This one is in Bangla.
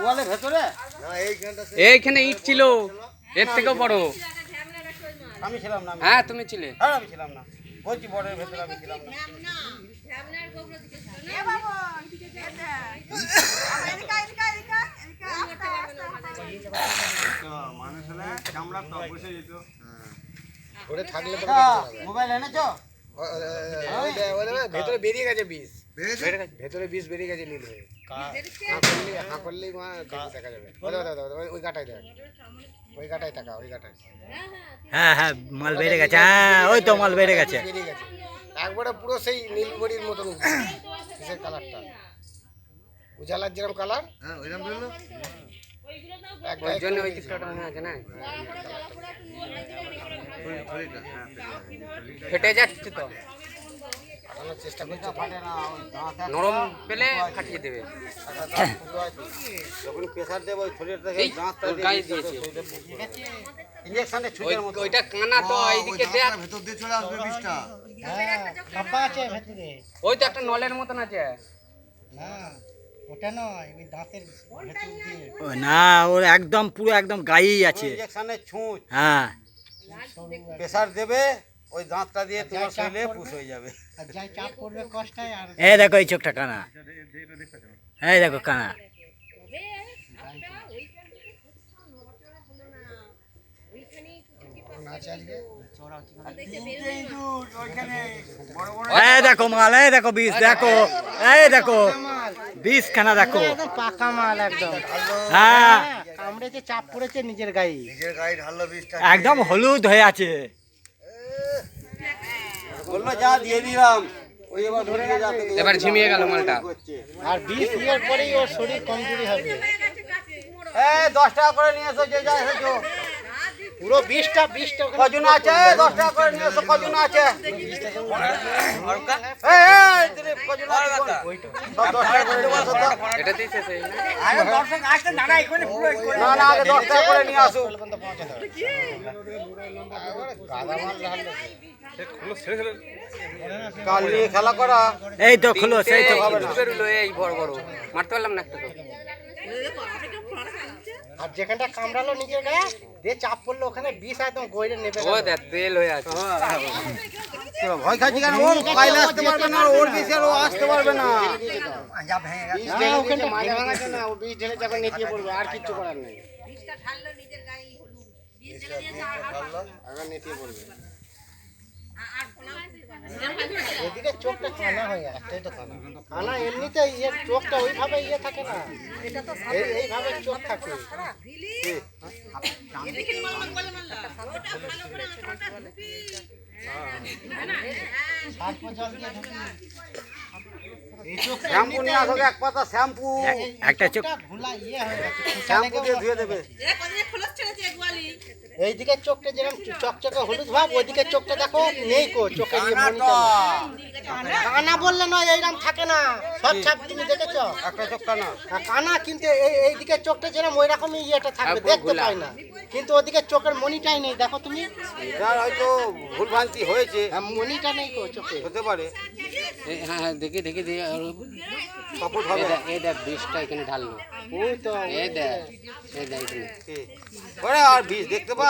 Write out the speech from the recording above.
গোয়ালের ভেতরে এইখানে ইট ছিল, এর থেকেও বড়। আমি ছিলাম না। হ্যাঁ তুমি ছিলে। হ্যাঁ আমি ছিলাম না, বলছি বড়ের ভেতরে আমি ছিলাম না। মোবাইল এনেছো? ভেতরে বেরিয়ে গেছে বিষ, ভেতরে বিষ বেরিয়ে গেছে নীল হয়ে। হা করলেই মা দেখা যাবে। ওই গাটায় দেখ, ওই গাটায় টাকা, ওই গাটায়। হ্যাঁ হ্যাঁ মাল বেড়ে গেছে, হ্যাঁ ওই তো মাল বেড়ে গেছে। বেরিয়ে গেছে একবারে পুরো সেই নীলবড়ির মতন কিসের কালারটা, উজালার যেরকম কালার, হ্যাঁ ওইরকম বেরোলো। ওই জন্য ওই চিত্রটা মনে আছে না, ফেটে যাচ্ছে তো। চেষ্টা করতে ফাটে না, ওই দাঁত নরম পেলে ফাটিয়ে দেবে। যখন প্রেসার দেবো ওই শরীর থেকে এই দাঁতটা ওর গায়ে দিয়েছে। ইঞ্জেকশনে ছুটের মতো। ওইটা কানা তো এইদিকে দেখ, ভেতর দিয়ে চলে আসবে বিষটা। কাপা আছে ভেতরে। ওই তো একটা নলের মতন আছে। না ওটা নয়, ওই দাঁতের ভেতর দিয়ে। ও না, ওর একদম পুরো একদম গায়েই আছে। ইঞ্জেকশনে ছুঁচ হ্যাঁ প্রেসার দেবে, ওই দাঁতটা দিয়ে তোমার শরীরে পুষ হয়ে যাবে। আর যাই চাপ পড়বে কষ্টায়। আর এই দেখো এই চোখটা কানা, এই দেখো কানা। এই দেখো মাল, এই দেখো বিষ, দেখো এই দেখো বিষ খানা দেখো। একদম পাকা মাল একদম। হ্যাঁ কামড়েছে, চাপ পড়েছে নিজের গায়ে। নিজের গায়ে ঢাললো বিষটা। একদম হলুদ হয়ে আছে। বললো যা দিয়ে দিলাম, ওই এবার ধরে নিয়ে যা। এবার ঝিমিয়ে গেল মালটা। আর বিষ দেওয়ার পরেই ওর শরীর কমজোরি হবে। 10 টাকা করে নিয়ে এসো, যে যা এসেছো। পুরো বিষটা কজন আছে? 10 টাকা করে নিয়ে এসো, কজন আছে? দিলীপ, কজন আছে? সব 10 টাকা করে নিয়ে এসো তো। এটাতেই শেষ হয়ে না না, আগে 10 টাকা করে নিয়ে আসো। কাল নিয়ে খেলা করা। এই তো খুলো, সেই তো হবে না। এই বড় বড় মারতে পারলাম না একটা তো। আর যেখানটা কামড়ালো নিজের গায়ে দিয়ে চাপ পড়লো, ওখানে বিষ একদম গইরে নেবে। ও দেখ তেল হয়ে আছে। ভয় খাচ্ছি কেন? ও কাইলে আসতে পারবে না, ওর বেশি আর ও আসতে পারবে না। ওখানটা মাঝে ভাঙাছে না, ও বিষ ঢেলে যখন নেতিয়ে পড়বে, আর কিচ্ছু করার নেই। এখন নেতিয়ে পড়বে। এদিকে চোখটা কানা হয়ে গেছে, একটাই তো কানা। কানা এমনিতে ইয়ের চোখটা ওইভাবে ইয়ে থাকে না, এইভাবে চোখ থাকে। শ্যাম্পু নিয়ে আসো, এক পাতা শ্যাম্পু। একটা চোখ ঘোলা ইয়ে হয়ে গেছে, শ্যাম্পু দিয়ে ধুয়ে দেবে। এইদিকে চোখটা যেরকম চকচকে হলুদ ভাব, ওইদিকে চোখটা দেখো নেই কো, চোখে ইয়ে মনিটা নেই। কানা বললে নয়, এইরকম থাকে না সব ছাপ, তুমি দেখেছো? একটা চোখ কানা। কানা কিন্তু এইদিকে চোখটা যেরকম ওই রকমই ইয়েটা থাকবে, দেখতে পাই না, কিন্তু ওদিকে চোখের মনিটাই নেই, দেখো তুমি। এটার হয়তো ভুলভ্রান্তি হয়েছে, মনিটা নেই কো চোখে। হতে পারে। হ্যাঁ হ্যাঁ দেখি দেখি দেখি। সাপোর্ট হবে। এই দেখ বিষটা এখানে ঢাললো। ওই তো এই দেখ, এই দেখ এখানে। ওরে আর বিষ দেখতে পা।